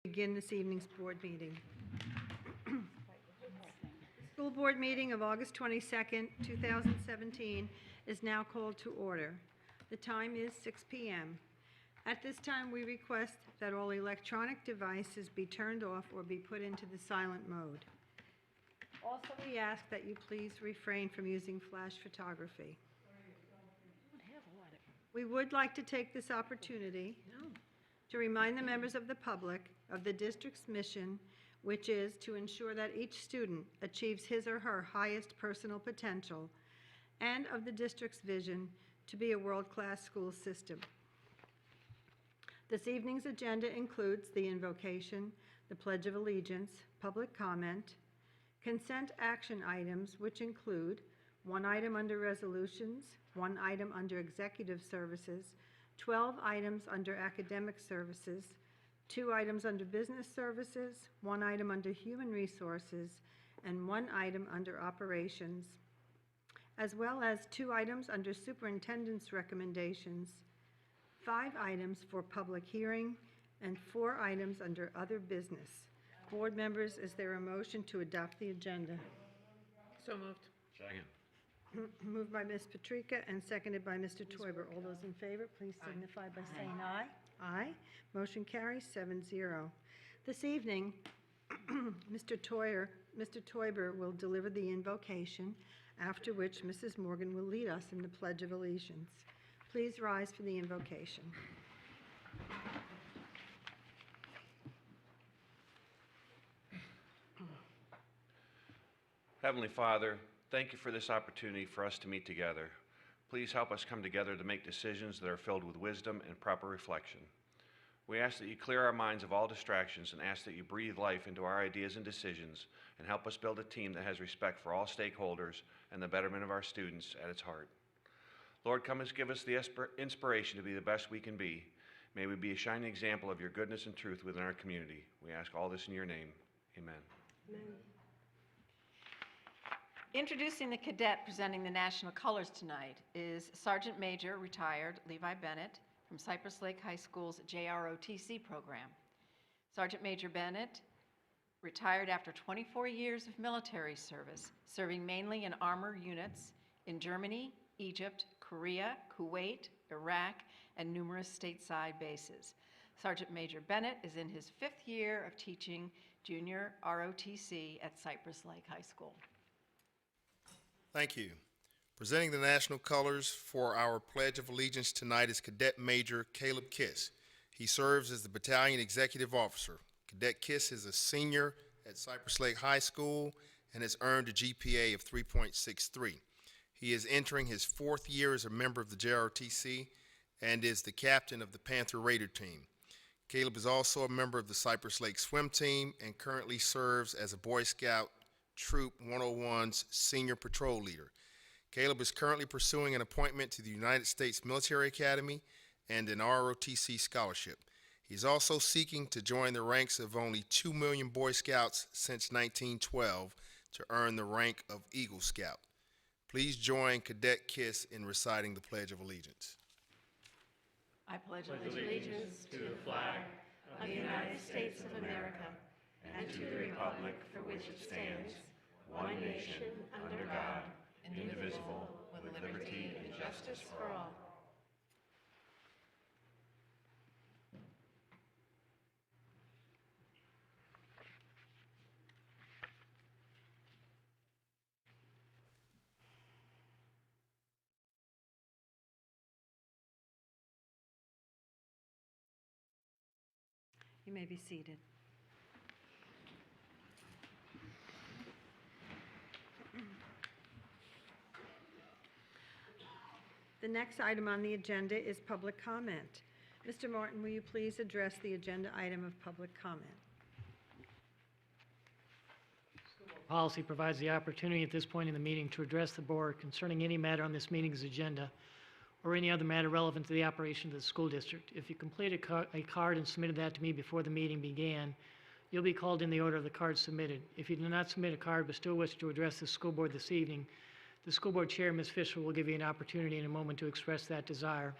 Begin this evening's board meeting. The school board meeting of August 22nd, 2017 is now called to order. The time is 6 p.m. At this time, we request that all electronic devices be turned off or be put into the silent mode. Also, we ask that you please refrain from using flash photography. We would like to take this opportunity to remind the members of the public of the district's mission, which is to ensure that each student achieves his or her highest personal potential, and of the district's vision to be a world-class school system. This evening's agenda includes the invocation, the Pledge of Allegiance, public comment, consent action items, which include one item under resolutions, one item under executive services, 12 items under academic services, 2 items under business services, 1 item under human resources, and 1 item under operations, as well as 2 items under superintendent's recommendations, 5 items for public hearing, and 4 items under other business. Board members, is there a motion to adopt the agenda? So moved. Second. Moved by Ms. Patrica and seconded by Mr. Teuber. All those in favor, please signify by saying aye. Aye. Motion carries 7-0. This evening, Mr. Teuber will deliver the invocation, after which Mrs. Morgan will lead us in the Pledge of Allegiance. Please rise for the invocation. Heavenly Father, thank you for this opportunity for us to meet together. Please help us come together to make decisions that are filled with wisdom and proper reflection. We ask that you clear our minds of all distractions and ask that you breathe life into our ideas and decisions and help us build a team that has respect for all stakeholders and the betterment of our students at its heart. Lord, come and give us the inspiration to be the best we can be. May we be a shining example of your goodness and truth within our community. We ask all this in your name. Amen. Amen. Introducing the cadet presenting the national colors tonight is Sergeant Major, retired Levi Bennett from Cypress Lake High School's JROTC program. Sergeant Major Bennett retired after 24 years of military service, serving mainly in armor units in Germany, Egypt, Korea, Kuwait, Iraq, and numerous stateside bases. Sergeant Major Bennett is in his 5th year of teaching junior ROTC at Cypress Lake High School. Thank you. Presenting the national colors for our Pledge of Allegiance tonight is Cadet Major Caleb Kiss. He serves as the Battalion Executive Officer. Cadet Kiss is a senior at Cypress Lake High School and has earned a GPA of 3.63. He is entering his 4th year as a member of the JROTC and is the captain of the Panther Raider team. Caleb is also a member of the Cypress Lake swim team and currently serves as a Boy Scout Troop 101's senior patrol leader. Caleb is currently pursuing an appointment to the United States Military Academy and an ROTC scholarship. He's also seeking to join the ranks of only 2 million Boy Scouts since 1912 to earn the rank of Eagle Scout. Please join Cadet Kiss in reciting the Pledge of Allegiance. I pledge allegiance to the flag of the United States of America and to the republic for which it stands, one nation, under God, indivisible, with liberty and justice for all. You may be seated. The next item on the agenda is public comment. Mr. Martin, will you please address the agenda item of public comment? Policy provides the opportunity at this point in the meeting to address the board concerning any matter on this meeting's agenda or any other matter relevant to the operation of the school district. If you completed a card and submitted that to me before the meeting began, you'll be called in the order of the card submitted. If you do not submit a card but still wish to address the school board this evening, the school board chair, Ms. Fisher, will give you an opportunity in a moment to express that desire.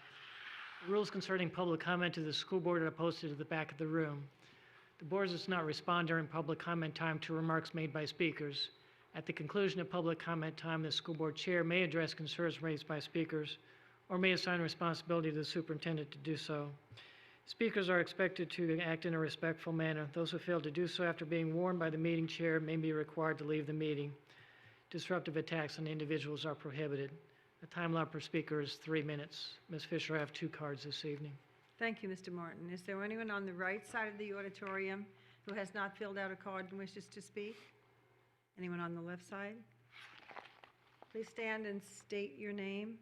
The rules concerning public comment to the school board are posted at the back of the room. The board does not respond during public comment time to remarks made by speakers. At the conclusion of public comment time, the school board chair may address concerns raised by speakers or may assign responsibility to the superintendent to do so. Speakers are expected to act in a respectful manner. Those who fail to do so after being warned by the meeting chair may be required to leave the meeting. Disruptive attacks on individuals are prohibited. The time allowed per speaker is 3 minutes. Ms. Fisher, I have 2 cards this evening. Thank you, Mr. Martin. Is there anyone on the right side of the auditorium who has not filled out a card and wishes to speak? Anyone on the left side? Please stand and state your name.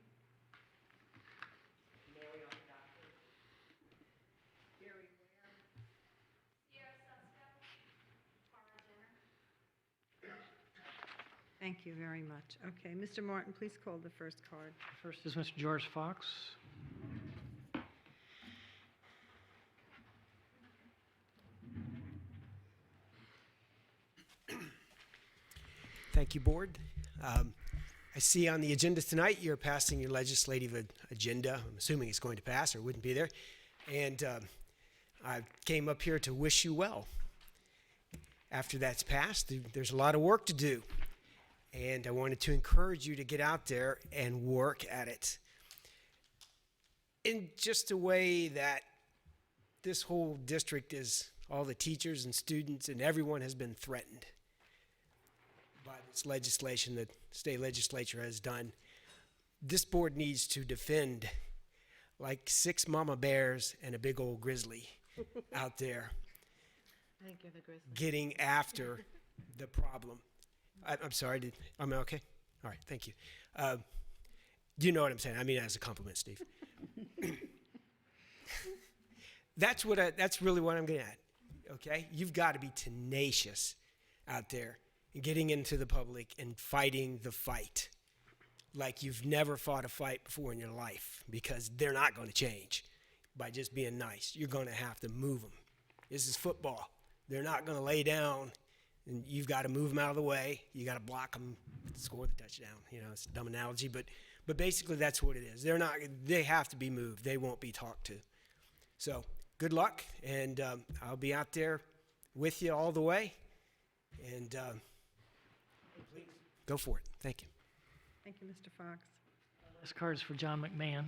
Thank you very much. Okay, Mr. Martin, please call the first card. First is Mr. George Fox. Thank you, Board. I see on the agenda tonight you're passing your legislative agenda. I'm assuming it's going to pass or it wouldn't be there. And I came up here to wish you well. After that's passed, there's a lot of work to do. And I wanted to encourage you to get out there and work at it in just a way that this whole district is, all the teachers and students and everyone has been threatened by this legislation that the state legislature has done. This board needs to defend like 6 mama bears and a big old grizzly out there getting after the problem. I'm sorry, I'm okay? All right, thank you. You know what I'm saying? I mean, as a compliment, Steve. That's really what I'm getting at, okay? You've got to be tenacious out there and getting into the public and fighting the fight like you've never fought a fight before in your life, because they're not going to change by just being nice. You're going to have to move them. This is football. They're not going to lay down, and you've got to move them out of the way. You got to block them, score the touchdown. You know, it's a dumb analogy, but basically that's what it is. They have to be moved. They won't be talked to. So good luck, and I'll be out there with you all the way, and please go for it. Thank you. Thank you, Mr. Fox. Last card is for John McMahon.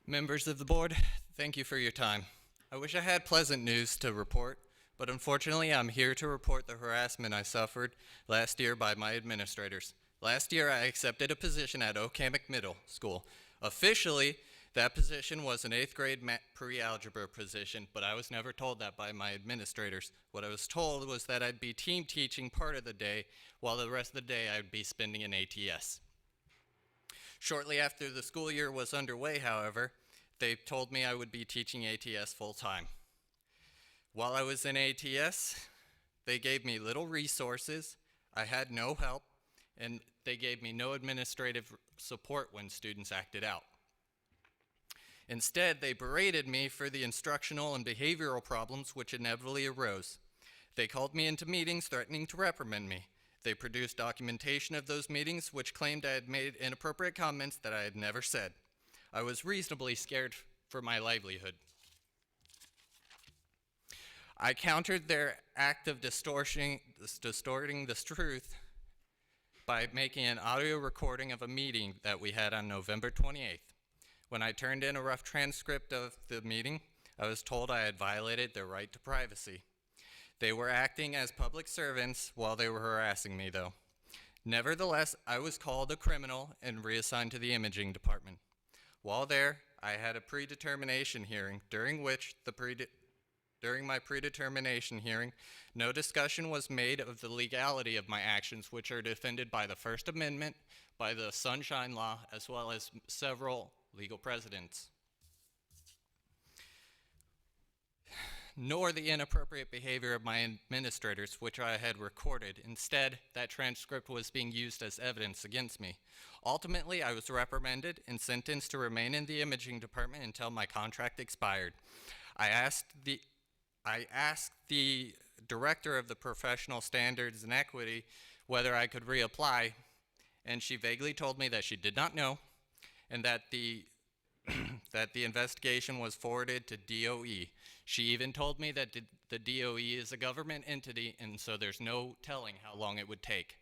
Members of the board, thank you for your time. I wish I had pleasant news to report, but unfortunately I'm here to report the harassment I suffered last year by my administrators. Last year I accepted a position at Okamic Middle School. Officially, that position was an 8th grade pre-algebra position, but I was never told that by my administrators. What I was told was that I'd be team teaching part of the day, while the rest of the day I'd be spending in ATS. Shortly after the school year was underway, however, they told me I would be teaching ATS full-time. While I was in ATS, they gave me little resources, I had no help, and they gave me no administrative support when students acted out. Instead, they berated me for the instructional and behavioral problems which inevitably arose. They called me into meetings threatening to reprimand me. They produced documentation of those meetings which claimed I had made inappropriate comments that I had never said. I was reasonably scared for my livelihood. I countered their act of distorting the truth by making an audio recording of a meeting that we had on November 28th. When I turned in a rough transcript of the meeting, I was told I had violated their right to privacy. They were acting as public servants while they were harassing me, though. Nevertheless, I was called a criminal and reassigned to the imaging department. While there, I had a predetermination hearing, during my predetermination hearing, no discussion was made of the legality of my actions, which are defended by the First Amendment, by the Sunshine Law, as well as several legal precedents, nor the inappropriate behavior of my administrators, which I had recorded. Instead, that transcript was being used as evidence against me. Ultimately, I was reprimanded and sentenced to remain in the imaging department until my contract expired. I asked the director of the Professional Standards and Equity whether I could reapply, and she vaguely told me that she did not know and that the that the investigation was forwarded to DOE. She even told me that the DOE is a government entity, and so there's no telling how long it would take.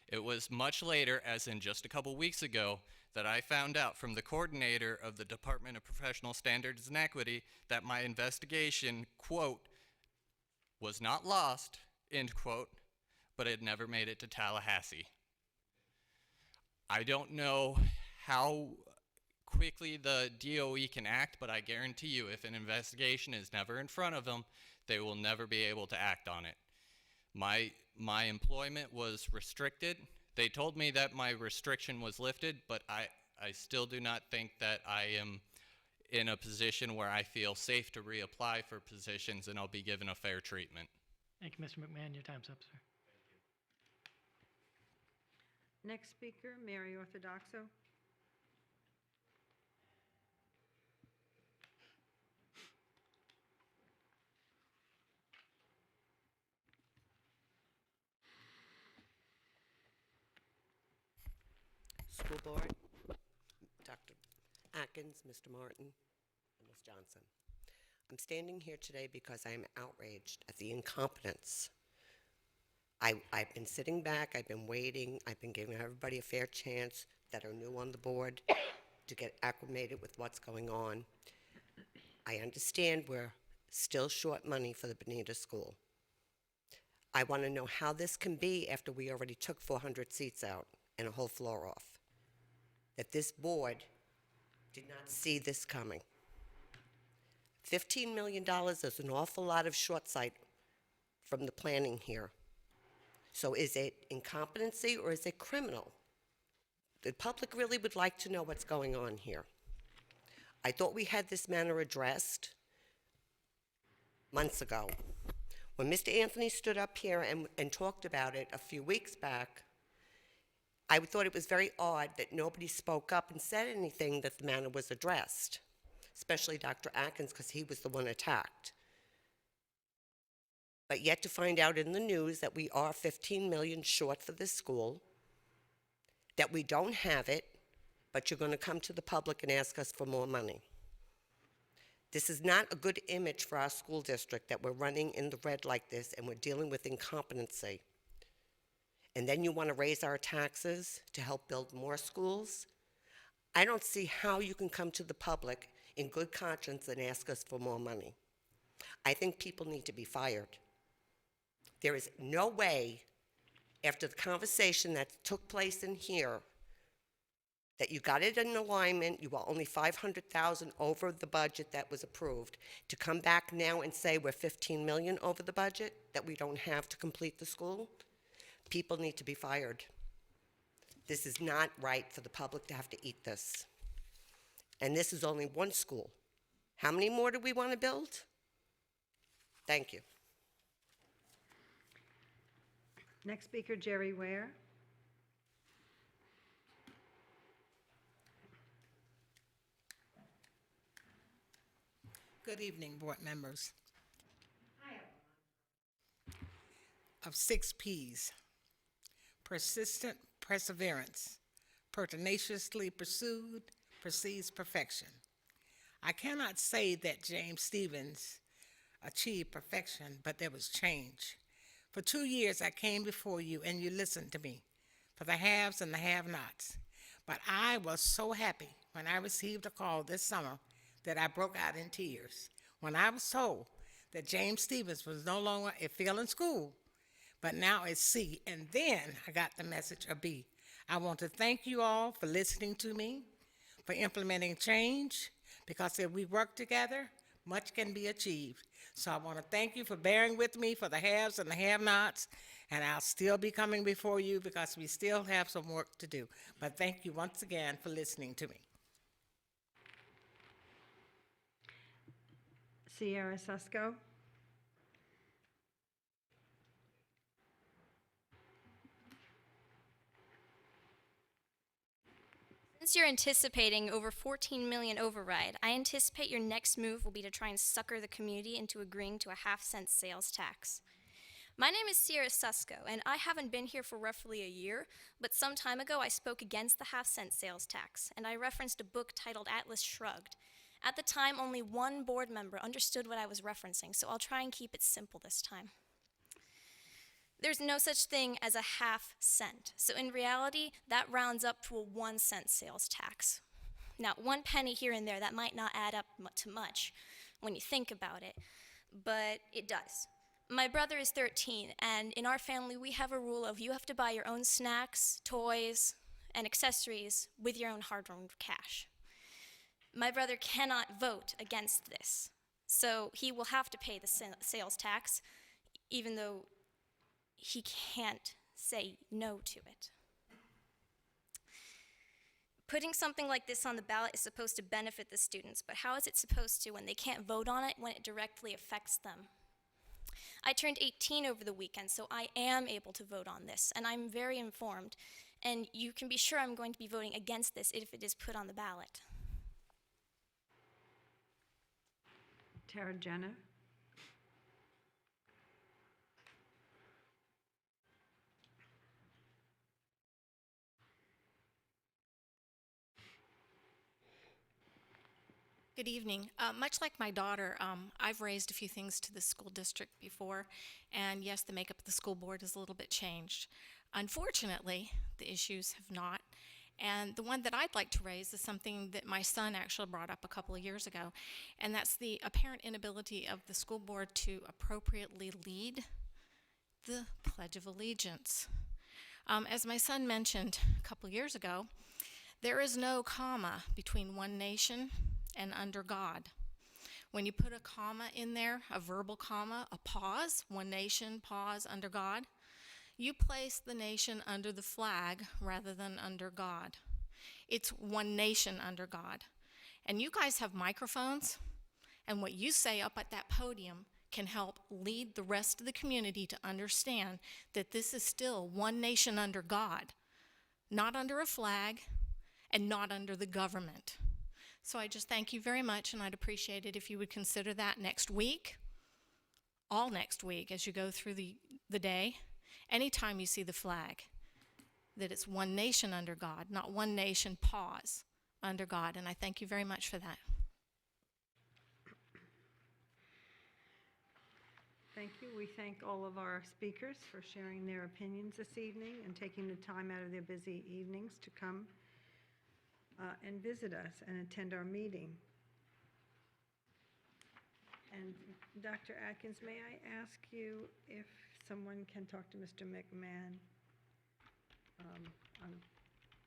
It was much later, as in just a couple weeks ago, that I found out from the coordinator of the Department of Professional Standards and Equity that my investigation, quote, was not lost, end quote, but it never made it to Tallahassee. I don't know how quickly the DOE can act, but I guarantee you if an investigation is never in front of them, they will never be able to act on it. My employment was restricted. They told me that my restriction was lifted, but I still do not think that I am in a position where I feel safe to reapply for positions and I'll be given a fair treatment. Thank you, Mr. McMahon. Your time's up, sir. Next speaker, Mary Orthodoxo. School Board, Dr. Atkins, Mr. Martin, and Ms. Johnson. I'm standing here today because I am outraged at the incompetence. I've been sitting back, I've been waiting, I've been giving everybody a fair chance that are new on the board to get acclimated with what's going on. I understand we're still short money for the Bonita School. I want to know how this can be after we already took 400 seats out and a whole floor off. That this board did not see this coming. $15 million is an awful lot of short sight from the planning here. So is it incompetency or is it criminal? The public really would like to know what's going on here. I thought we had this matter addressed months ago. When Mr. Anthony stood up here and talked about it a few weeks back, I thought it was very odd that nobody spoke up and said anything that the matter was addressed, especially Dr. Atkins, because he was the one attacked. But yet to find out in the news that we are 15 million short for this school, that we don't have it, but you're going to come to the public and ask us for more money. This is not a good image for our school district that we're running in the red like this and we're dealing with incompetency. And then you want to raise our taxes to help build more schools? I don't see how you can come to the public in good conscience and ask us for more money. I think people need to be fired. There is no way, after the conversation that took place in here, that you got it in alignment, you were only $500,000 over the budget that was approved, to come back now and say we're 15 million over the budget that we don't have to complete the school. People need to be fired. This is not right for the public to have to eat this. And this is only one school. How many more do we want to build? Thank you. Next speaker, Jerry Ware. Good evening, board members. Of 6 P's: persistent perseverance, pertinaciously pursued, precedes perfection. I cannot say that James Stevens achieved perfection, but there was change. For 2 years, I came before you and you listened to me, for the haves and the have-nots. But I was so happy when I received a call this summer that I broke out in tears when I was told that James Stevens was no longer a failing school, but now a C. And then I got the message of B. I want to thank you all for listening to me, for implementing change, because if we work together, much can be achieved. So I want to thank you for bearing with me for the haves and the have-nots, and I'll still be coming before you because we still have some work to do. But thank you once again for listening to me. Sierra Susco. Since you're anticipating over 14 million override, I anticipate your next move will be to try and sucker the community into agreeing to a half-cent sales tax. My name is Sierra Susko, and I haven't been here for roughly a year, but some time ago I spoke against the half-cent sales tax, and I referenced a book titled Atlas Shrugged. At the time, only one board member understood what I was referencing, so I'll try and keep it simple this time. There's no such thing as a half cent, so in reality, that rounds up to a 1-cent sales tax. Now, 1 penny here and there, that might not add up to much when you think about it, but it does. My brother is 13, and in our family, we have a rule of you have to buy your own snacks, toys, and accessories with your own hard-earned cash. My brother cannot vote against this, so he will have to pay the sales tax, even though he can't say no to it. Putting something like this on the ballot is supposed to benefit the students, but how is it supposed to when they can't vote on it when it directly affects them? I turned 18 over the weekend, so I am able to vote on this, and I'm very informed, and you can be sure I'm going to be voting against this if it is put on the ballot. Tara Jenner. Good evening. Much like my daughter, I've raised a few things to the school district before, and yes, the makeup of the school board is a little bit changed. Unfortunately, the issues have not, and the one that I'd like to raise is something that my son actually brought up a couple of years ago, and that's the apparent inability of the school board to appropriately lead the Pledge of Allegiance. As my son mentioned a couple of years ago, there is no comma between one nation and under God. When you put a comma in there, a verbal comma, a pause, one nation, pause, under God, you place the nation under the flag rather than under God. It's one nation under God. And you guys have microphones, and what you say up at that podium can help lead the rest of the community to understand that this is still one nation under God, not under a flag and not under the government. So I just thank you very much, and I'd appreciate it if you would consider that next week, all next week, as you go through the day, anytime you see the flag, that it's one nation under God, not one nation, pause, under God. And I thank you very much for that. Thank you. We thank all of our speakers for sharing their opinions this evening and taking the time out of their busy evenings to come and visit us and attend our meeting. And Dr. Atkins, may I ask you if someone can talk to Mr. McMahon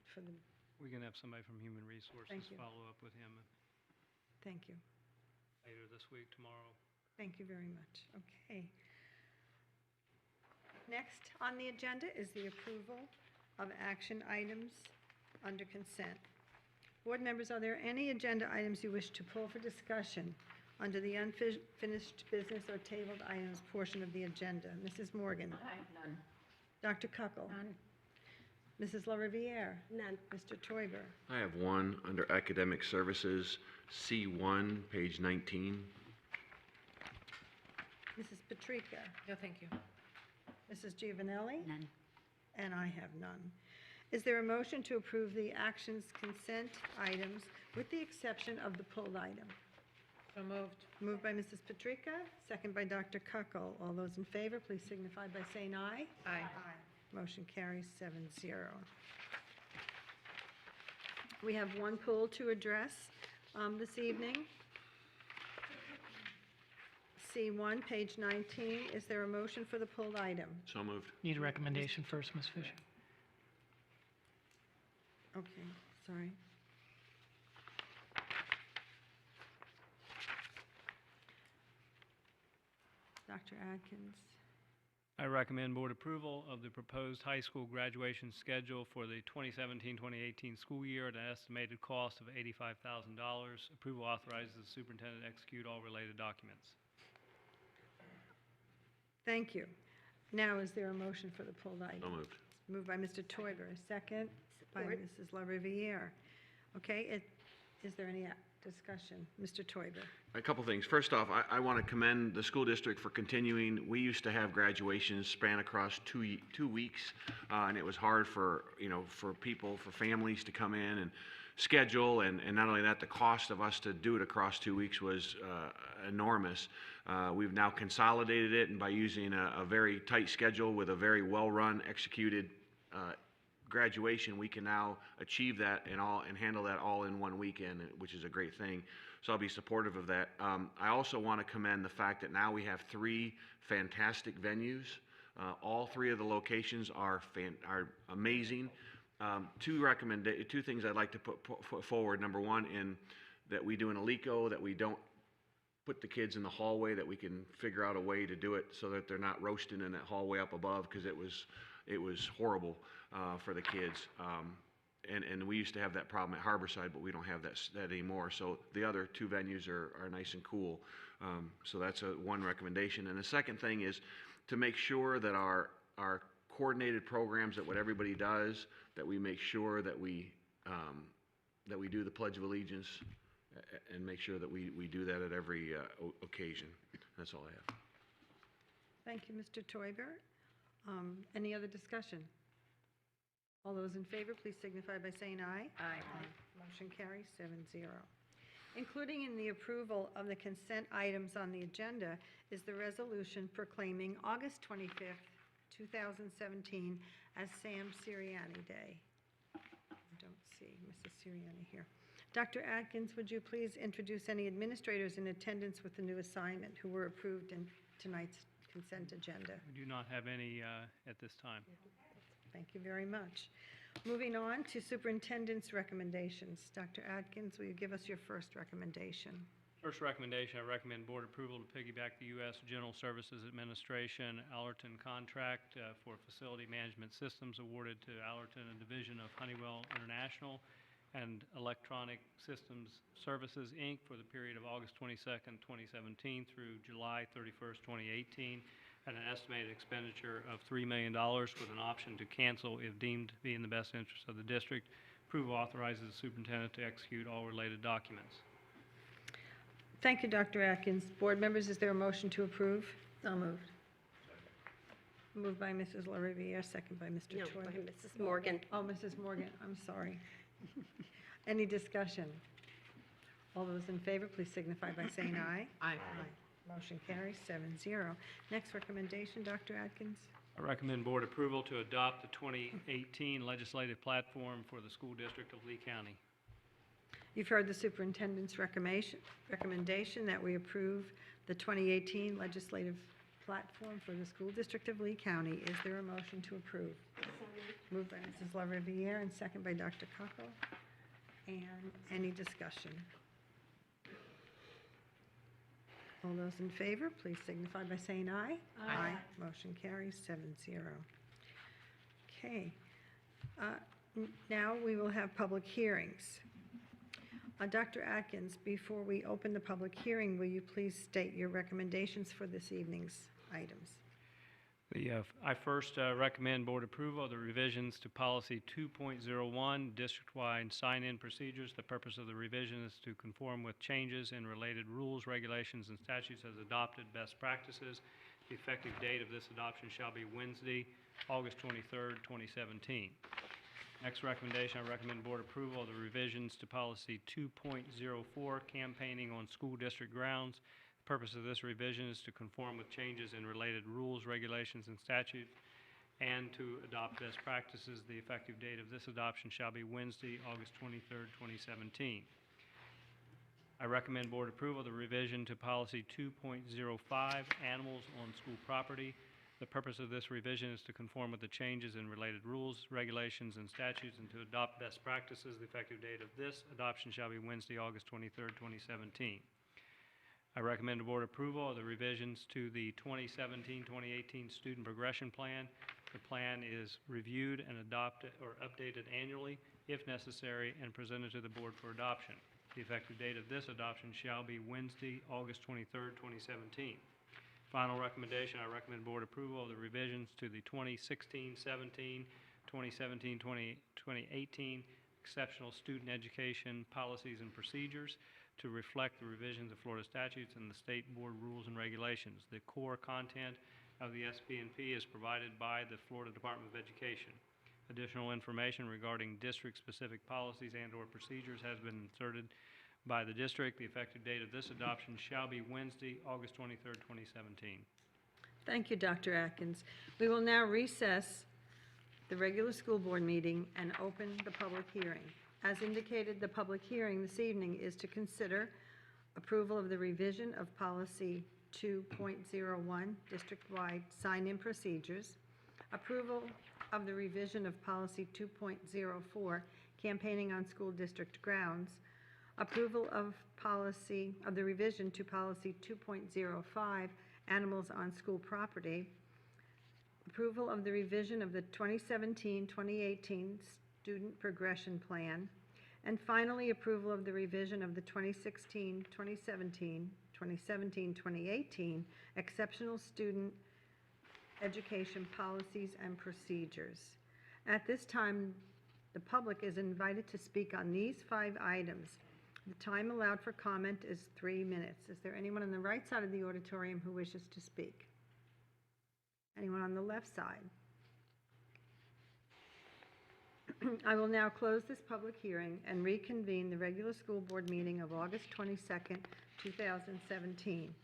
for the, We can have somebody from Human Resources Thank you. follow up with him thank you. later this week, tomorrow. Thank you very much. Okay. Next on the agenda is the approval of action items under consent. Board members, are there any agenda items you wish to pull for discussion under the unfinished business or tabled items portion of the agenda? Mrs. Morgan? I have none. Dr. Kuckel? None. Mrs. LaRiviere? None. Mr. Toiber? I have one under Academic Services, C1, page 19. Mrs. Patrica? No, thank you. Mrs. Giovanelli? None. And I have none. Is there a motion to approve the actions consent items with the exception of the pulled item? So moved. Moved by Mrs. Patrica, second by Dr. Kuckel. All those in favor, please signify by saying aye. Aye. Motion carries 7-0. We have one pull to address this evening. C1, page 19. Is there a motion for the pulled item? So moved. Need a recommendation first, Ms. Fisher. Okay, sorry. Dr. Adkins. I recommend board approval of the proposed high school graduation schedule for the 2017-2018 school year at an estimated cost of $85,000. Approval authorizes the superintendent to execute all related documents. Thank you. Now, is there a motion for the pulled item? So moved. Moved by Mr. Toiber, a second by Support. Mrs. LaRiviere. Okay, Is there any discussion? Mr. Teuber. A couple things. First off, I want to commend the school district for continuing. We used to have graduations span across 2 weeks, and it was hard for, for people, for families to come in and schedule, and not only that, the cost of us to do it across 2 weeks was enormous. We've now consolidated it, and by using a very tight schedule with a very well-run, executed graduation, we can now achieve that and handle that all in one weekend, which is a great thing. So I'll be supportive of that. I also want to commend the fact that now we have 3 fantastic venues. All 3 of the locations are amazing. Two things I'd like to put forward. Number one, that we do an Alico, that we don't put the kids in the hallway, that we can figure out a way to do it so that they're not roasting in that hallway up above, because it was horrible for the kids. And we used to have that problem at Harborside, but we don't have that anymore. So the other 2 venues are nice and cool. So that's one recommendation. And the second thing is to make sure that our coordinated programs, that what everybody does, that we make sure that we do the Pledge of Allegiance and make sure that we do that at every occasion. That's all I have. Thank you, Mr. Teuber. Any other discussion? All those in favor, please signify by saying aye. Aye. Motion carries 7-0. Including in the approval of the consent items on the agenda is the resolution proclaiming August 25th, 2017 as Sam Sirianni Day. I don't see Mrs. Sirianni here. Dr. Atkins, would you please introduce any administrators in attendance with the new assignment who were approved in tonight's consent agenda? We do not have any at this time. Thank you very much. Moving on to superintendent's recommendations. Dr. Atkins, will you give us your first recommendation? First recommendation, I recommend board approval to piggyback the U.S. General Services Administration Allerton contract for facility management systems awarded to Allerton, a division of Honeywell International, and Electronic Systems Services, Inc. for the period of August 22nd, 2017 through July 31st, 2018, at an estimated expenditure of $3 million with an option to cancel if deemed to be in the best interest of the district. Approval authorizes the superintendent to execute all related documents. Thank you, Dr. Atkins. Board members, is there a motion to approve? So moved. Moved by Mrs. LaRiviere, second by Mr. No, Toy. by Mrs. Morgan. Oh, Mrs. Morgan, I'm sorry. Any discussion? All those in favor, please signify by saying aye. Aye. Motion carries 7-0. Next recommendation, Dr. Atkins. I recommend board approval to adopt the 2018 legislative platform for the school district of Lee County. You've heard the superintendent's recommendation that we approve the 2018 legislative platform for the school district of Lee County. Is there a motion to approve? Moved by Mrs. LaRiviere and second by Dr. Cockle. And any discussion? All those in favor, please signify by saying aye. Aye. Motion carries 7-0. Okay. Now we will have public hearings. Dr. Atkins, before we open the public hearing, will you please state your recommendations for this evening's items? I first recommend board approval of the revisions to policy 2.01, district-wide sign-in procedures. The purpose of the revision is to conform with changes in related rules, regulations, and statutes as adopted best practices. The effective date of this adoption shall be Wednesday, August 23rd, 2017. Next recommendation, I recommend board approval of the revisions to policy 2.04, campaigning on school district grounds. The purpose of this revision is to conform with changes in related rules, regulations, and statutes, and to adopt best practices. The effective date of this adoption shall be Wednesday, August 23rd, 2017. I recommend board approval of the revision to policy 2.05, animals on school property. The purpose of this revision is to conform with the changes in related rules, regulations, and statutes, and to adopt best practices. The effective date of this adoption shall be Wednesday, August 23rd, 2017. I recommend board approval of the revisions to the 2017-2018 Student Progression Plan. The plan is reviewed and adopted or updated annually, if necessary, and presented to the board for adoption. The effective date of this adoption shall be Wednesday, August 23rd, 2017. Final recommendation, I recommend board approval of the revisions to the 2016-17, 2017-2018 exceptional student education policies and procedures to reflect the revisions of Florida statutes and the state board rules and regulations. The core content of the SPNP is provided by the Florida Department of Education. Additional information regarding district-specific policies and/or procedures has been inserted by the district. The effective date of this adoption shall be Wednesday, August 23rd, 2017. Thank you, Dr. Atkins. We will now recess the regular school board meeting and open the public hearing. As indicated, the public hearing this evening is to consider approval of the revision of policy 2.01, district-wide sign-in procedures, approval of the revision of policy 2.04, campaigning on school district grounds, approval of the revision to policy 2.05, animals on school property, approval of the revision of the 2017-2018 student progression plan, and finally, approval of the revision of the 2017-2018 exceptional student education policies and procedures. At this time, the public is invited to speak on these 5 items. The time allowed for comment is 3 minutes. Is there anyone on the right side of the auditorium who wishes to speak? Anyone on the left side? I will now close this public hearing and reconvene the regular school board meeting of August 22nd, 2017.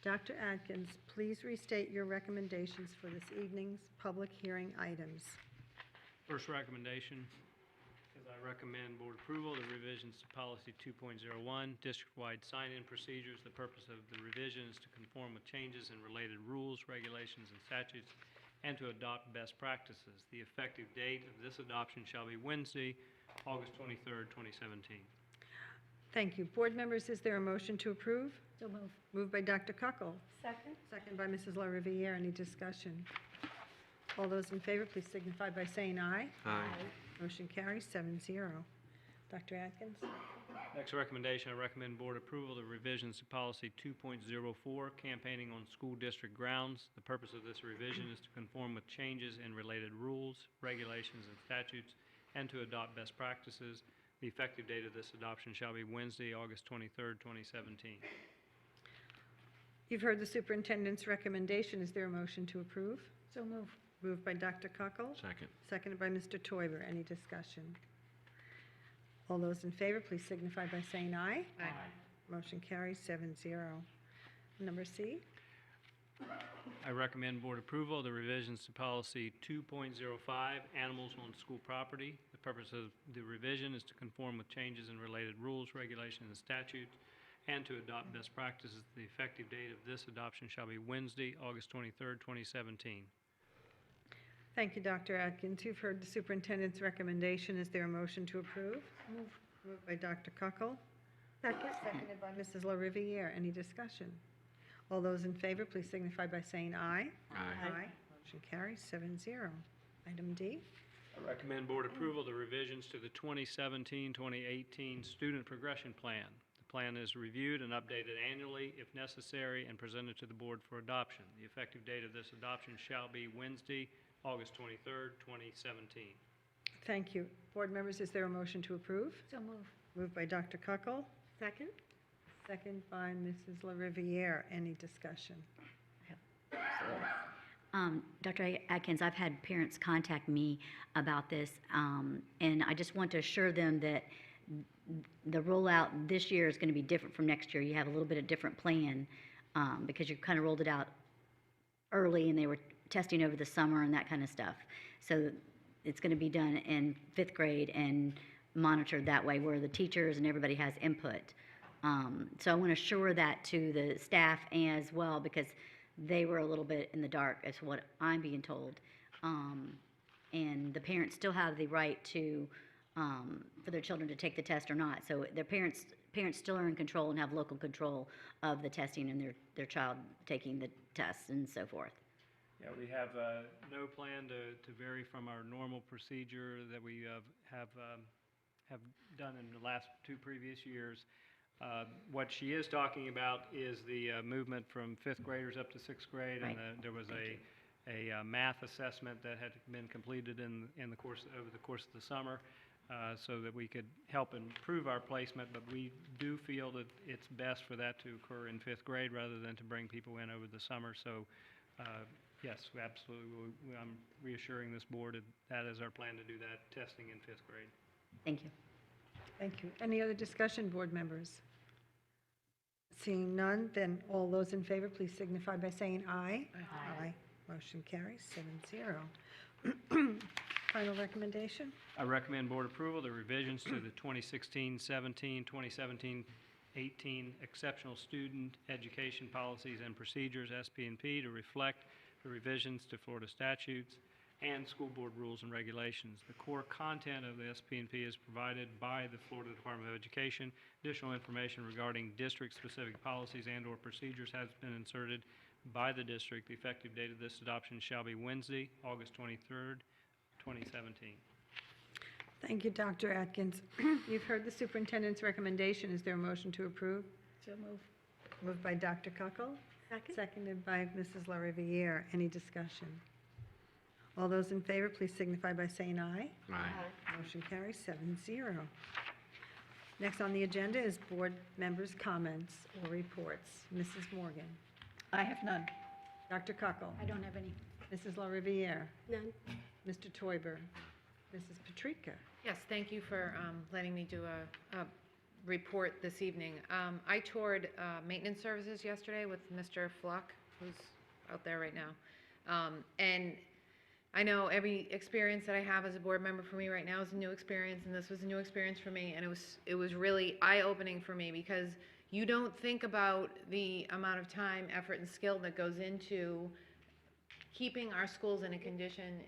Dr. Atkins, please restate your recommendations for this evening's public hearing items. First recommendation is I recommend board approval of the revisions to policy 2.01, district-wide sign-in procedures. The purpose of the revision is to conform with changes in related rules, regulations, and statutes, and to adopt best practices. The effective date of this adoption shall be Wednesday, August 23rd, 2017. Thank you. Board members, is there a motion to approve? So moved. Moved by Dr. Kuckel. Second. Second by Mrs. La Riviere. Any discussion? All those in favor, please signify by saying aye. Aye. Motion carries 7-0. Dr. Atkins? Next recommendation, I recommend board approval of the revisions to policy 2.04, campaigning on school district grounds. The purpose of this revision is to conform with changes in related rules, regulations, and statutes, and to adopt best practices. The effective date of this adoption shall be Wednesday, August 23rd, 2017. You've heard the superintendent's recommendation. Is there a motion to approve? So moved. Moved by Dr. Kuckel. Second. Seconded by Mr. Teuber. Any discussion? All those in favor, please signify by saying aye. Aye. Motion carries 7-0. Number C? I recommend board approval of the revisions to policy 2.05, animals on school property. The purpose of the revision is to conform with changes in related rules, regulations, and statutes, and to adopt best practices. The effective date of this adoption shall be Wednesday, August 23rd, 2017. Thank you, Dr. Atkins. You've heard the superintendent's recommendation. Is there a motion to approve? Moved by Dr. Kuckel. Second. Seconded by Mrs. La Riviere. Any discussion? All those in favor, please signify by saying aye. Aye. Motion carries 7-0. Item D? I recommend board approval of the revisions to the 2017-2018 student progression plan. The plan is reviewed and updated annually if necessary and presented to the board for adoption. The effective date of this adoption shall be Wednesday, August 23rd, 2017. Thank you. Board members, is there a motion to approve? So moved. Moved by Dr. Kuckel. Second. Second by Mrs. La Riviere. Any discussion? Dr. Atkins, I've had parents contact me about this, and I just want to assure them that the rollout this year is going to be different from next year. You have a little bit of different plan because you kind of rolled it out early and they were testing over the summer and that kind of stuff. So it's going to be done in 5th grade and monitored that way where the teachers and everybody has input. So I want to assure that to the staff as well because they were a little bit in the dark as to what I'm being told. And the parents still have the right to, for their children to take the test or not. So their parents still are in control and have local control of the testing and their child taking the tests and so forth. Yeah, we have no plan to vary from our normal procedure that we have done in the last 2 previous years. What she is talking about is the movement from 5th graders up to 6th grade, Right. and there was a math assessment that had been completed in the course over the course of the summer. so that we could help improve our placement, but we do feel that it's best for that to occur in 5th grade rather than to bring people in over the summer. So, yes, absolutely, I'm reassuring this board that that is our plan to do that testing in 5th grade. Thank you. Thank you. Any other discussion, board members? Seeing none, then all those in favor, please signify by saying aye. Aye. Motion carries 7-0. Final recommendation? I recommend board approval the revisions to the 2016-17, 2017-18 Exceptional Student Education Policies and Procedures, SP&P, to reflect the revisions to Florida statutes and school board rules and regulations. The core content of the SP&P is provided by the Florida Department of Education. Additional information regarding district-specific policies and/or procedures has been inserted by the district. The effective date of this adoption shall be Wednesday, August 23rd, 2017. Thank you, Dr. Atkins. You've heard the superintendent's recommendation. Is there a motion to approve? So move. Moved by Dr. Kuckel. Second. Seconded by Mrs. LaRiviere. Any discussion? All those in favor, please signify by saying aye. Aye. Motion carries 7-0. Next on the agenda is board members' comments or reports. Mrs. Morgan. I have none. Dr. Kuckel. I don't have any. Mrs. LaRiviere. None. Mr. Toiber. Mrs. Patrica. Yes, thank you for letting me do a report this evening. I toured maintenance services yesterday with Mr. Fluck, who's out there right now. And I know every experience that I have as a board member for me right now is a new experience, and this was a new experience for me, and it was really eye-opening for me because you don't think about the amount of time, effort, and skill that goes into keeping our schools in a condition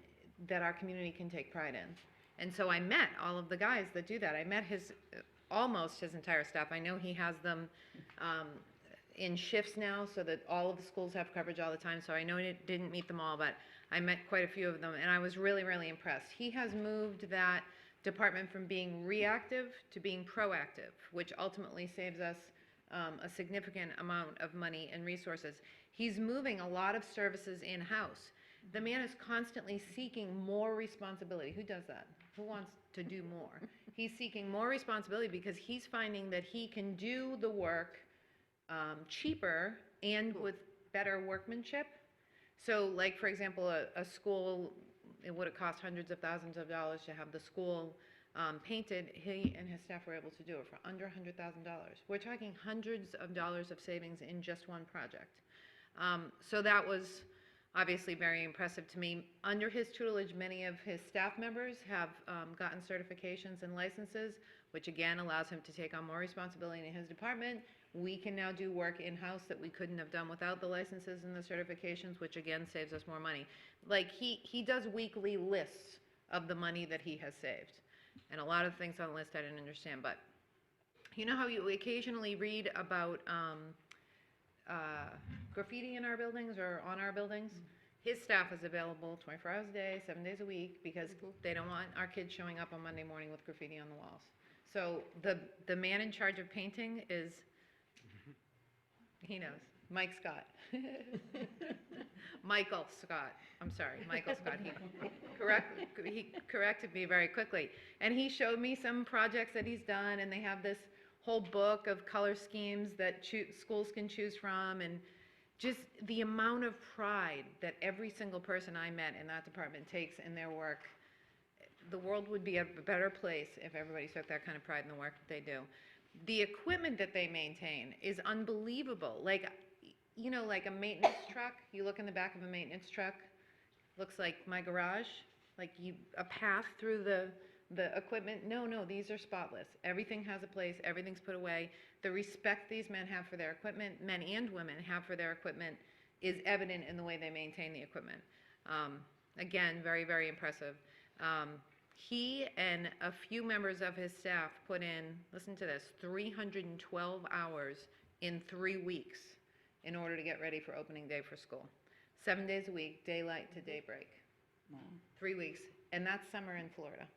that our community can take pride in. And so I met all of the guys that do that. I met almost his entire staff. I know he has them in shifts now so that all of the schools have coverage all the time. So I know he didn't meet them all, but I met quite a few of them, and I was really, really impressed. He has moved that department from being reactive to being proactive, which ultimately saves us a significant amount of money and resources. He's moving a lot of services in-house. The man is constantly seeking more responsibility. Who does that? Who wants to do more? He's seeking more responsibility because he's finding that he can do the work cheaper and with better workmanship. So, like, for example, a school, it would have cost hundreds of thousands of dollars to have the school painted. He and his staff were able to do it for under $100,000. We're talking hundreds of dollars of savings in just one project. So that was obviously very impressive to me. Under his tutelage, many of his staff members have gotten certifications and licenses, which again allows him to take on more responsibility in his department. We can now do work in-house that we couldn't have done without the licenses and the certifications, which again saves us more money. Like he does weekly lists of the money that he has saved. And a lot of things on the list I didn't understand, but you know how you occasionally read about graffiti in our buildings or on our buildings? His staff is available 24 hours a day, 7 days a week, because they don't want our kids showing up on Monday morning with graffiti on the walls. So the man in charge of painting is, he knows, Mike Scott. Michael Scott. I'm sorry, Michael Scott. He corrected me very quickly. And he showed me some projects that he's done, and they have this whole book of color schemes that schools can choose from, and just the amount of pride that every single person I met in that department takes in their work. The world would be a better place if everybody took that kind of pride in the work that they do. The equipment that they maintain is unbelievable. Like, you know, like a maintenance truck, you look in the back of a maintenance truck, looks like my garage, like a path through the equipment. No, these are spotless. Everything has a place, everything's put away. The respect these men have for their equipment, men and women have for their equipment, is evident in the way they maintain the equipment. Again, very, very impressive. He and a few members of his staff put in, listen to this, 312 hours in 3 weeks in order to get ready for opening day for school. 7 days a week, daylight to daybreak. Wow. 3 weeks, and that's summer in Florida.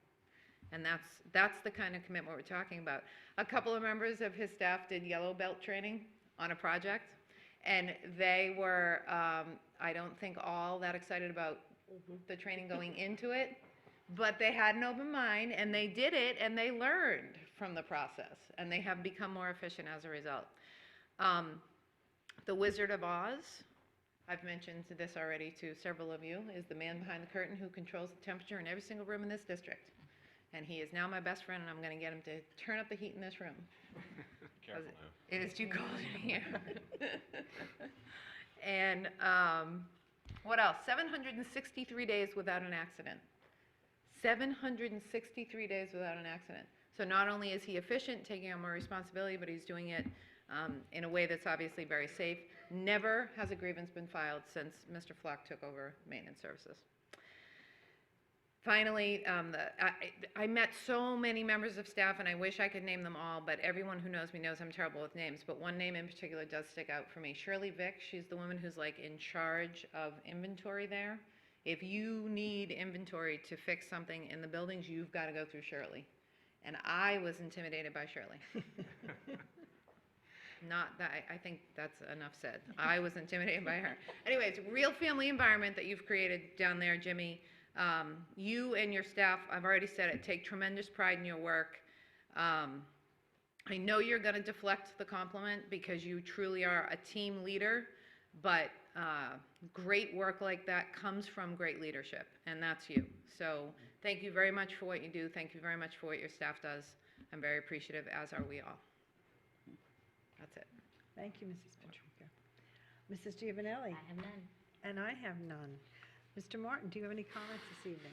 And that's the kind of commitment we're talking about. A couple of members of his staff did yellow belt training on a project, and they were, I don't think all that excited about the training going into it, but they had an open mind, and they did it, and they learned from the process, and they have become more efficient as a result. The Wizard of Oz, I've mentioned this already to several of you, is the man behind the curtain who controls the temperature in every single room in this district. And he is now my best friend, and I'm going to get him to turn up the heat in this room. Careful now. It is too cold in here. And what else? 763 days without an accident. 763 days without an accident. So not only is he efficient, taking on more responsibility, but he's doing it in a way that's obviously very safe. Never has a grievance been filed since Mr. Flock took over maintenance services. Finally, I met so many members of staff, and I wish I could name them all, but everyone who knows me knows I'm terrible with names, but one name in particular does stick out for me. Shirley Vick, she's the woman who's like in charge of inventory there. If you need inventory to fix something in the buildings, you've got to go through Shirley. And I was intimidated by Shirley. Not that, I think that's enough said. I was intimidated by her. Anyway, it's a real family environment that you've created down there, Jimmy. You and your staff, I've already said it, take tremendous pride in your work. I know you're going to deflect the compliment because you truly are a team leader, but great work like that comes from great leadership, and that's you. So thank you very much for what you do. Thank you very much for what your staff does. I'm very appreciative, as are we all. That's it. Thank you, Mrs. Patrica. Mrs. Giovanelli? I have none. And I have none. Mr. Martin, do you have any comments this evening?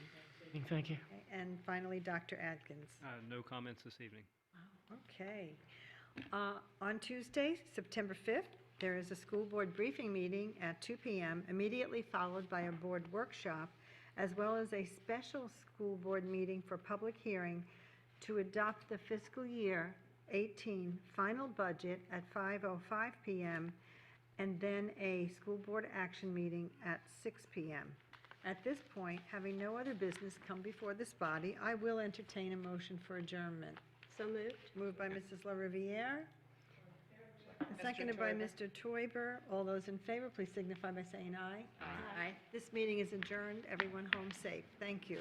Thank you. Okay, and finally, Dr. Atkins. No comments this evening. Okay. On Tuesday, September 5th, there is a school board briefing meeting at 2 p.m., immediately followed by a board workshop, as well as a special school board meeting for public hearing to adopt the fiscal year 18 final budget at 5:05 p.m., and then a school board action meeting at 6 p.m. At this point, having no other business come before this body, I will entertain a motion for adjournment. So moved. Moved by Mrs. LaRiviere. Seconded by Mr. Teuber. All those in favor, please signify by saying aye. Aye. This meeting is adjourned. Everyone home safe. Thank you.